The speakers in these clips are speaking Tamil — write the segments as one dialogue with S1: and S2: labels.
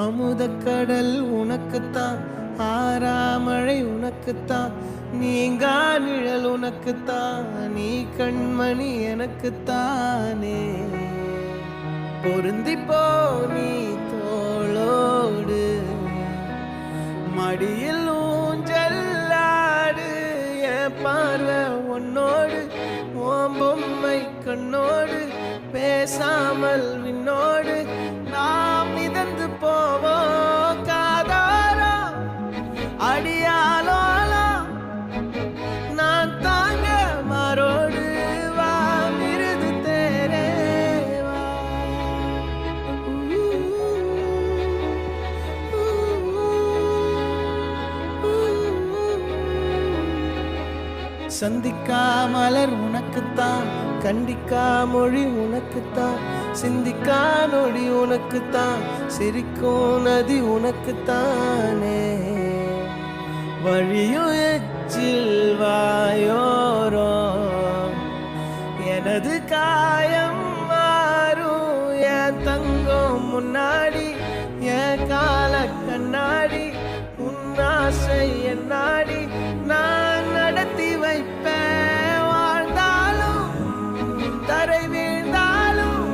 S1: அமுதக்கடல் உனக்குத்தான், ஆறாமழை உனக்குத்தான், நீங்கா நிழல் உனக்குத்தான், நீ கண்மணி எனக்குத்தானே. பொருந்திப்போ நீ தோளோடு, மடியில் ஊஞ்சல்லாடு, என் பார்வை உன்னோடு, ஓம் பொம்மை கண்ணோடு, பேசாமல் விண்ணோடு நாம் மிதந்து போவோம் காதாரோ அடியாலோலோ, நான் தாங்க மாறோடு வா மிருது தேரே வா. சந்திக்கா மலர் உனக்குத்தான், கண்டிக்கா மொழி உனக்குத்தான், சிந்திக்கா நொடி உனக்குத்தான், சிரிக்கும் நதி உனக்குத்தானே. வழியும் எச்சில் வாயோரோ எனது காயம் மாறும், என் தங்கம் முன்னாடி என் கால கண்ணாடி, உன் ஆசை என்னாடி நான் நடத்தி வைப்பேன். வாழ்ந்தாலும் தரை வீழ்ந்தாலும்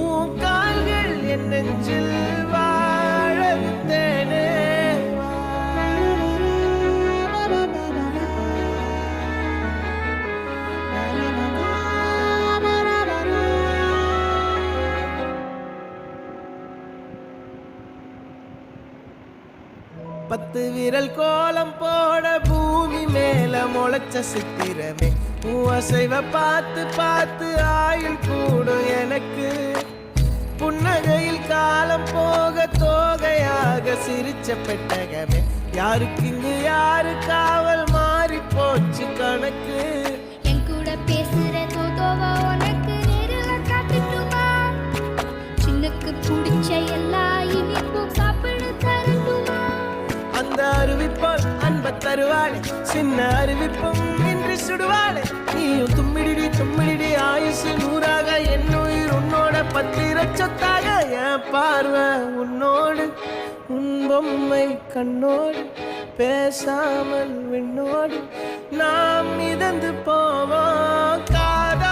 S1: உன் கால்கள் என் நெஞ்சில் வாழ விட்டேனே. பத்து விரல் கோலம் போட பூமி மேல முளைச்ச சித்திரமே, அசைவ பார்த்து பார்த்து ஆயுள் கூடும் எனக்கு. புன்னகையில் காலம் போக தோகையாக சிரிச்ச பெட்டகமே, யாருக்கு இங்கு யாரு காவல் மாறி போச்சு கணக்கு.
S2: என் கூட பேசுற தோதோவா உனக்கு நேரில் காட்டுட்டுமா, சின்னுக்கு பிடிச்ச எல்லா இனிப்பும் சாப்பிட தரட்டுமா.
S1: அந்த அறிவிப்பால் அன்ப தருவாளே, சின்ன அறிவிப்பும் இன்றி சுடுவாளே. நீயும் தும்மிடி தும்மிடி ஆயுசு நூறாக, என் உயிர் உன்னோட பத்திர சொத்தாக. என் பார்வை உன்னோடு, உன் பொம்மை கண்ணோடு, பேசாமல் விண்ணோடு நாம் மிதந்து போவோம் காதா.